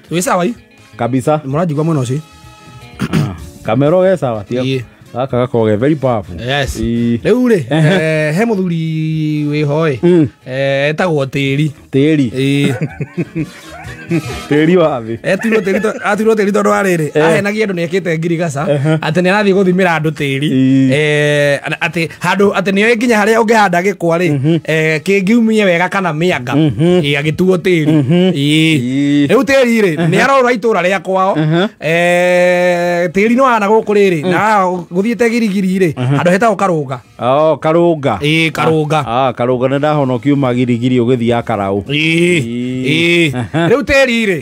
Tu sawa hii? Kabisa. Muraji kwa mwana si? Kamero ye sawa tia. Aka gako very powerful. Yes. Rĩu rĩ he mũthuri wĩ hoĩ etagwo Tĩri. Tĩri. Tĩri wa thĩ. Atirwo Tĩri tondũ wa rĩrĩ ahenagia andũ nĩekĩte ngirigaca atĩ nĩarathiĩ gũthimĩra andũ tĩri atĩ handũ atĩ nĩoĩ nginya harĩa ũngĩhanda gĩkwa rĩ kĩngiumie wega kana mĩanga agĩtuo tĩri. Rĩu Tĩri rĩ nĩarora itũra rĩa kwao tĩri nĩwahana gũkũ rĩrĩ na gũthiĩte girigiri rĩ andũ hetagwo Karũnga. Karũnga. Karũnga. Karũnga nĩ ndahona ũkiuma girigiri ũgĩthiĩ Karaũ. Rĩu Tĩri rĩ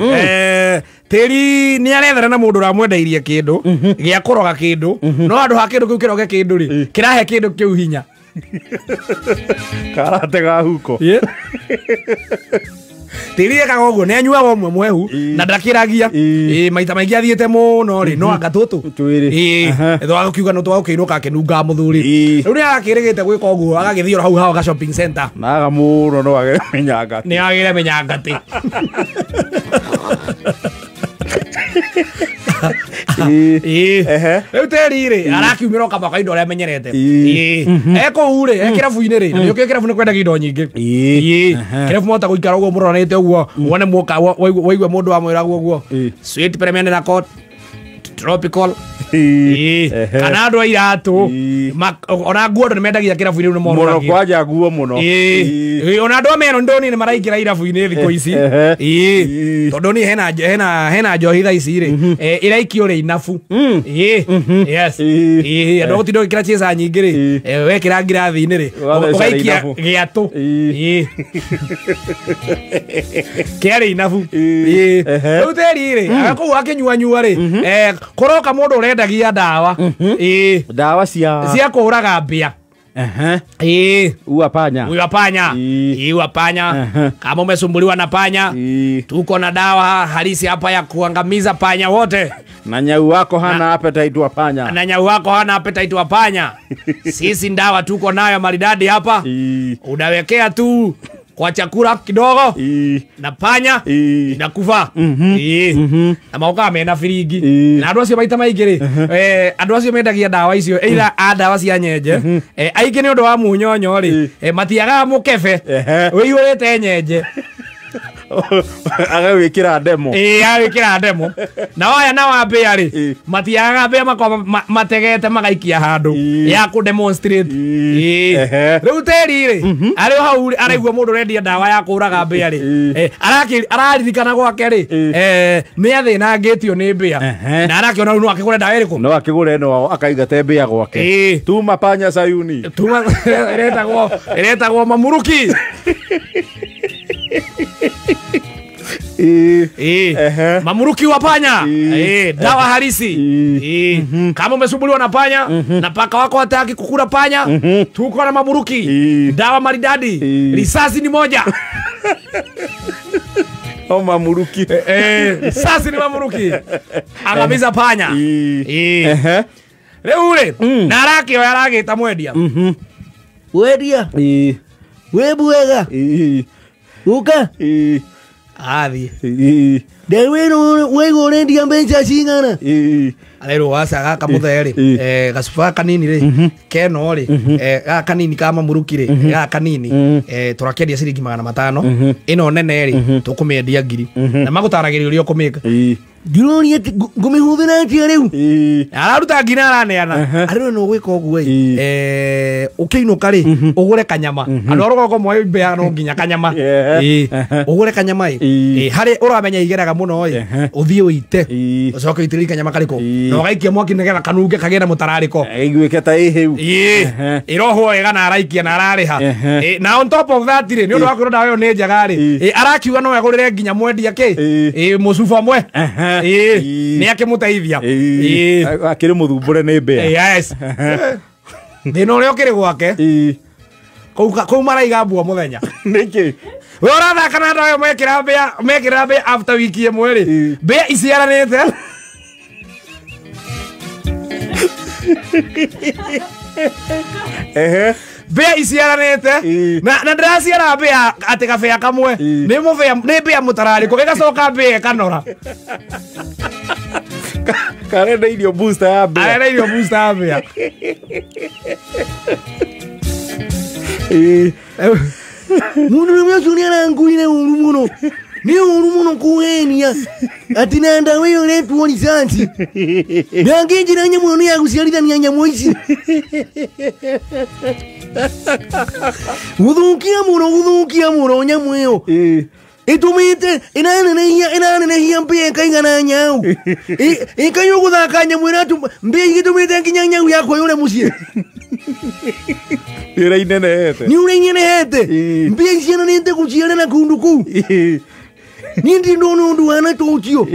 Tĩri nĩarethera na mũndũ ũramwendeirie kĩndũ gĩa kũroga kĩndũ no handũ ha kĩndũ kĩu kĩroge kĩndũ rĩ kĩrahe kĩndũ kĩu hinya. Karatega huko. Tĩri ekaga ũguo nĩ anyuaga ũmwe mwehu na ndakĩragia maita maingĩ athiĩte mũno rĩ no anga tũtũ thwa gũkiuga no twagũkĩinũka akĩnunga mũthuri rĩu nĩarakĩrĩgĩte gwĩka ũguo agagĩthiĩ hau hao ga shopping center naga mũno no agĩre mĩnyangati nĩagĩre mĩnyangati. Rĩu Tĩri rĩ arakiumĩra kamaka indo ũrĩa amenyerete ekũu rĩ kĩrabu-inĩ rĩ nĩũkĩo kĩrabu nĩ kwendagia indo nyingĩ kĩrabu mohota gũikara ũguo mũroranĩte ũguo wone mũka waigua mũndũ wamwĩraga ũguo sweet premium na coat tropical kana andũ a iratũ ona nguo andũ nĩmendagia kĩrabu-inĩ rĩu mũno kwanja nguo mũno ona andũ a meno ndoni nĩ maraingĩra irabu-inĩ thikũ ici tondũ nĩ hena njohi thaa ici rĩ iraikio rĩ inabu. Yes andũ gũtinda ũgĩkĩra chesa nyingĩ rĩ wekĩra ngirathi-inĩ rĩ ũgaikia gĩatũ kĩarĩ inabu. Rĩu Tĩri rĩ agakũu akĩnyuanyua rĩ kũroka mũndũ ũrendagia ndawa ndawa cia kũraga mbĩa. Ua panya. Ua panya. Kama umesumbuliwa na panya tuko na dawa halisi hapa ya kuangamiza panya wote. Na nyau wako hana appetite wa panya. Na nyau wako hana appetite wa panya. Sisi ndawa tuko nayo maridadi hapa. Unawekea tu kwa chakula kidogo na panya inakufa. Na maoka mena firingi na andũ acio maita maingĩ rĩ andũ acio mendagia ndawa icio either ndawa cia nyenje aingĩ nĩ ũndũ wa munyonyo rĩ matiagaga mũkebe wĩihũrĩte nyenje agawĩkĩra ndemo agawĩkĩra ndemo na waya na wa mbĩa rĩ matiagaga mbĩa makorwo mategete magaikia handũ ya kũ demonstrate. Rĩu Tĩri rĩ arĩ hau araigua mũndũ ũrendia ndawa ya kũraga mbĩa rĩ araririkana gwake rĩ mĩathĩ na ngĩtio nĩ mbĩa na arakĩona rĩu no akĩgũre ndawa ĩrĩkũ no akĩgũre no akaigate mbĩa gwake tuma panya Sayuni tuma ĩretagwo Mamuruki. Mamuruki wa panya dawa halisi. Kama umesumbuliwa na panya na paka wako hataki kukula panya tuko na Mamuruki dawa maridadi risasi ni moja. Mamuruki risasi ni Mamuruki angamiza panya. Rĩu rĩ na arakĩoya aragĩta mwendia wendia we bwega uka athi ndeweno wego rendia mbeca cigana arero wasa gaka mũthere gacuba kanini rĩ keno rĩ gaka kanini ka Mamuruki rĩ gaka kanini tũrakĩendia ciringi 500 ĩno nene rĩ tũkũmĩendia ngiri na magũtaragĩria ũrĩa ũkũmĩka Gironi ngũmĩhũthĩra atĩa rĩu araruta ngina araneana arĩwe no gwĩka ũguo ũkĩinũka rĩ ũgũre kanyama andũ arogoko moe mbĩa no nginya kanyama ũgũre kanyama harĩ ũramenya igeraga mũno ũthiĩ ũite ũcoke ũitĩrĩrie kanyama karĩko na ũgaikia mwaki nĩgetha kanunge kagĩe na mũtararĩko ĩiguĩke ta ĩhĩu ĩrohwo wega na araikia na ararĩha na on top of that rĩ nĩ ũndũ wa kwĩrwo ndawa ĩyo nĩ njega rĩ arakiuga no agũrĩre nginya mwendia kĩ mũcuba mwe nĩ akĩmũteithia akĩrĩ mũthumbũre nĩ mbĩa. Yes thĩna ũrĩa ũkĩrĩ gwake kũu maraiga mbua mũthenya nĩkĩ we ũrathaka na ndawa ĩyo mekĩra mbĩa after wiki ĩmwe rĩ mbĩa iciaranĩte mbea iciaranite na ndiraciara mbea ati gabea kamwe ni mubea ni mbea mutarariko gigacoka mbea kanora karenda irio booster ya mbea arenda irio booster ya mbea mundu nimwe tunia na nguine uru muno ni uru muno kuhenia ati nanda weyo letu woni santi nyangeje na nyamu ni yaguciarira ni nyamu ici guthukia muno nyamu iyo itumite inana hia mbia kaingana nyau ikayo guthaka nyamu iratu mbia igitumite nginya nyau yakwa yule mucie ira inenehete ni ura inenehete mbia iciana nite guciara na kundu kuu ni ndi ndu ana tucio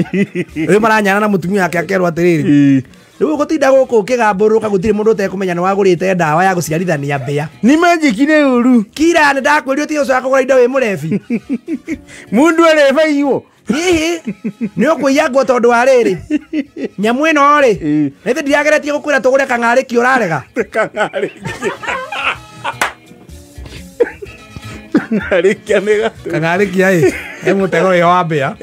maranyana na mutumia yake akerwa atiriri riu gutinda guku kigamburuka gutire mundu utekumenya ni wagurite ndawa ya guciarithania mbia ni magic ni uru kira ni ndakwirio ti ucio akugura indo wi murebi mundu areba iwo hihi ni ukuiyangwo tondu wa riri nyamu ino ri nithi ndiageretie gukwira tugure kang'ariki urarega kang'ariki ai he mutego yo wa mbia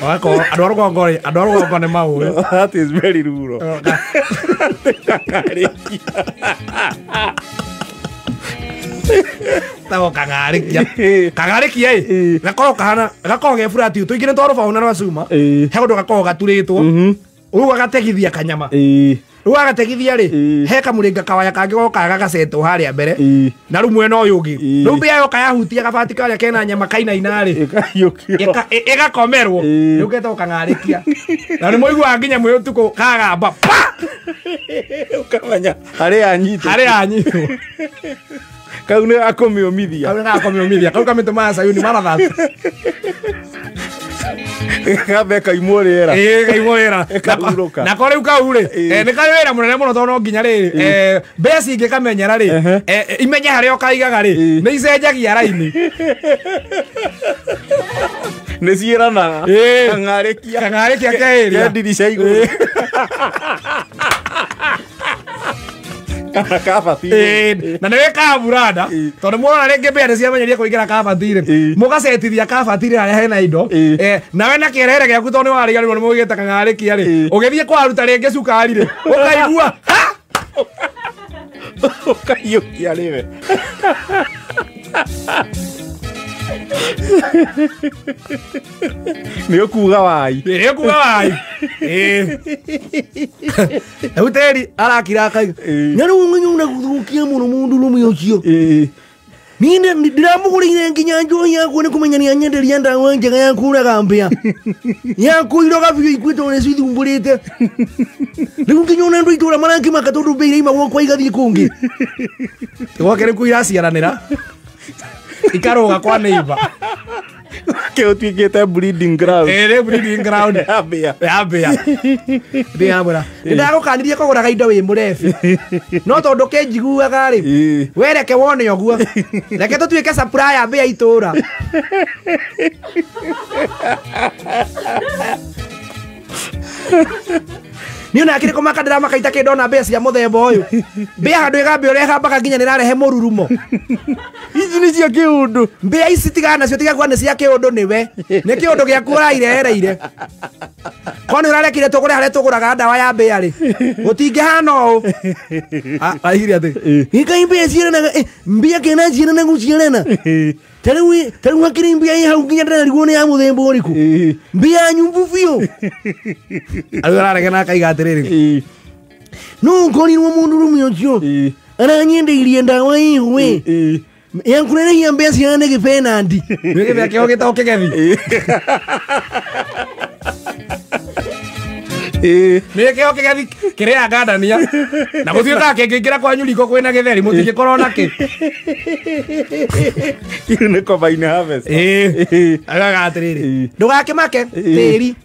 wako andu arugongo ni mau that is very rural tago kang'ariki ai gakoro ge furati tuigire twaru fauna na cuma he gundu gakoro gaturitwo ugu gagategithia kanyama riu agategithia ri he kamuringa kawaya kangi goka gagasetwo haria mbere na riu mwena uyu ungi riu mbia yoka yahutia gabati karia kena nyama kainaina ri igakomerwo riu getwo kang'arikia na ni moigua nginya mwe utuku kagamba pa ukamanya haria anyitwo kau ni akomiomithia kau kamituma Sayuni marathatu gabe kaimwo rĩera na kore ukaure ni kari wira munene muno tono nginya ri mbea cingi kamenyera ri imenye haria ukaigaga ri ni icenjagia raini ni ciirana kang'arikia keria ndirisha iguru kabatire na niwe kaburada tondu muona ringi mbea ni ciamenyeria kuingira kabatire mugasetithia kabatire haria hena indo nawe na kierehere giaku tondu ni wariganirwo ni mugite kang'arikia ri ugithie kwaruta ringi cukari ri ukaigua ukaiukia riwe ni ukuga wai Euteri arakira kai nyaru ngunyu na guthukia muno mundu rumu ucio ninde ndiramugurire nginya njo yakwo ni kumenya ni anyenderia ndawa njega ya kuraga mbia yakwo iroga biyo ikwito ne cithumburite riu nginya na ndu itura marangi makatondu beire ima gwakwa igathie kungi gwakere kuiraciaranira ikaroga kwa neighbor ke utuikite breeding ground breeding ground ya mbia ndiabura ndagukanirie kuguraga indo wi murebi no tondu ke njiguaga ri wereke wone oguo reke tutuike supply ya mbia itura ni na akiri komaka ndira makaita kindona mbia cia muthemba uyu mbia handu igambe ureha mpaka nginya nirarehe mururumo ici ni cia kiundu mbia ici tigana nacio tigakwa ni cia kiundu niwe ni kiundu giaku urairehereire kwani urarekire tugure haria tuguraga ndawa ya mbia ri gutingihana uu ahiri ati ikai mbia ciaranaga mbia kena ciarana guciarana tariu akiri mbia i hau nginya ndarigwo ni ya muthemba uriku mbia nyumbu biu aru araregana akaiga atiriri no nkorirwo mundu rumu ucio aranyendeirie ndawa iwe yankurehia mbia ciarana gipenandi nigithia kio gitao kigethi ni kio kigethi kiria ngandania na guthiuka kingira kwanyu riko kwina githeri mutingikorwo naki ni combine harvest agaga atiriri ndugakimake tiri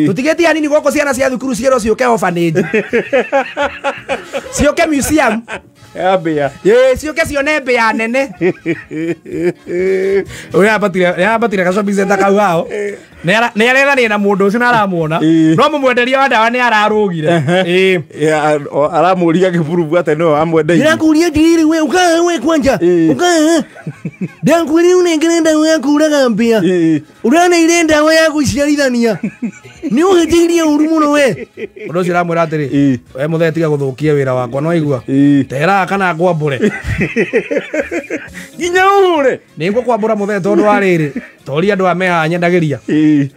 tutigeti hanini gwoko ciana cia thukuru ciero ciuke orphanage ciuke museum ya mbia ciuke cione mbia nene uria abatire gacombicenta kau hao nä arethania na må ndå å cio na aramuona no må mwenderia wa ndawa nä ararå gire aramå ria kä burubu atä nä amwendeire ndakå ria tirä we å kaga we kwanja å kaga ndakwä rä u nä ngä ndawa ya kuraga mbia å raneire ndawa ya gå ciarithania nä å hä tä irie å ru må no we å ndå å cio ramwä ra atä rä we må thee tiga gå thå kia wä ra wakwa no igua teraga kana ngwambå re nginya å hå re nä ngå kwambå ra må thee tondå wa rä rä toria andå amehaha nyendagä ria he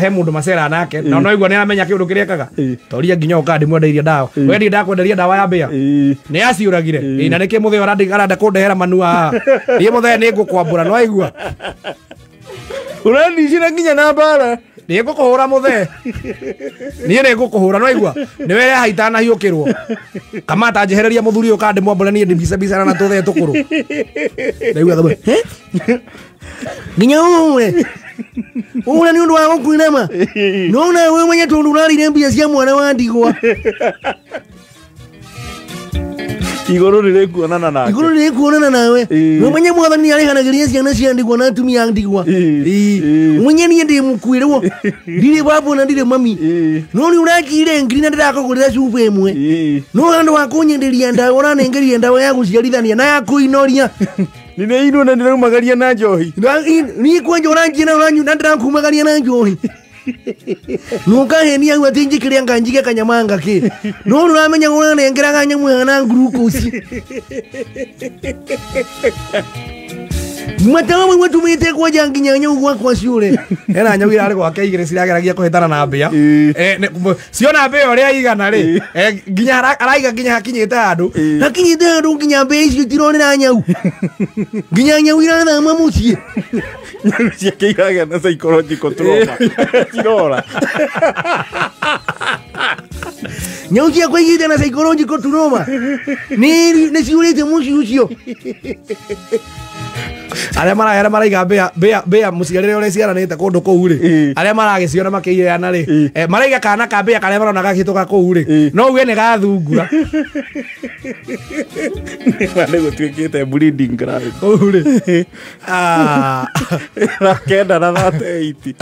må ndå macera nake na no igua nä amenya kä å ndå kä rä ekaga toria nginya å ka ndä mwendeirie ndawa wendi ndakwenderia ndawa ya mbia nä aciå ragire na nä kä må thee arenda kå ndehera manua haha niä må thee nä ngå kwambå ra no igua å randicira nginya na mbara nä ngå kå hå ra må thee niä nä ngå kå hå ra no igua nä were haita na hiå kä rwo kamata njehereria må thuri å ka ndä mwambå niä ndä mbicabicana na tå thee tå kå rå nginya ũwe ũra nĩ ũndũ wa gũkwĩrema no nawe mwenye tondũ ũrarire mbia cia mwana wa ndigwa igũrũ rĩrĩkuonana nake igũrũ rĩrĩkuonana nawe we mwenye mwathani nĩarĩhanagĩria ciana cia ndigwa na atumia a ndigwa mwenye niĩ ndĩ mũkuĩrwo ndirĩ baba na ndirĩ mami no nĩ ũrakire ngiri na ndĩrakũgũrĩra cuba ĩmwe no handũ wa kũnyenderia ndawa ũranengeria ndawa ya gũciarithania na ya kũinoria nä ino na nä raumagaria na njohi niä kwanja å ranjia na ndärakumagaria na njohi no kahenia au atä njä kä rä a nganjige kanyama ngakä no nä ramenya gå ranengeraga nyamå hana ngurukoci matawa mamwe tumä te kwanja nginya nyau gwakwa ciåre ena nyau irarä gwake igä rä cirageragia kå hä tana na mbia ciona mbia å rä a igana rä nginya araiga nginya hakinyä te handå nginya mbia icio tironera nyau nginya nyau irathama må ciä nyau ciake iragä na psychological trauma cirora nyau ciakwa igä te na psychological trauma nä ciå rä te må ciä å cio arĩa maraiga mbĩa mũciarĩre ũrĩa ciaranĩte kũndũ kũu rĩ arĩa maragĩciona makĩiheana rĩ maraiga kana ka mbĩa karĩa marona gagĩtũka kũu rĩ no uge nĩ gathungura nĩ gũtuĩkĩte breeding ground kũu rĩ rakenda na 38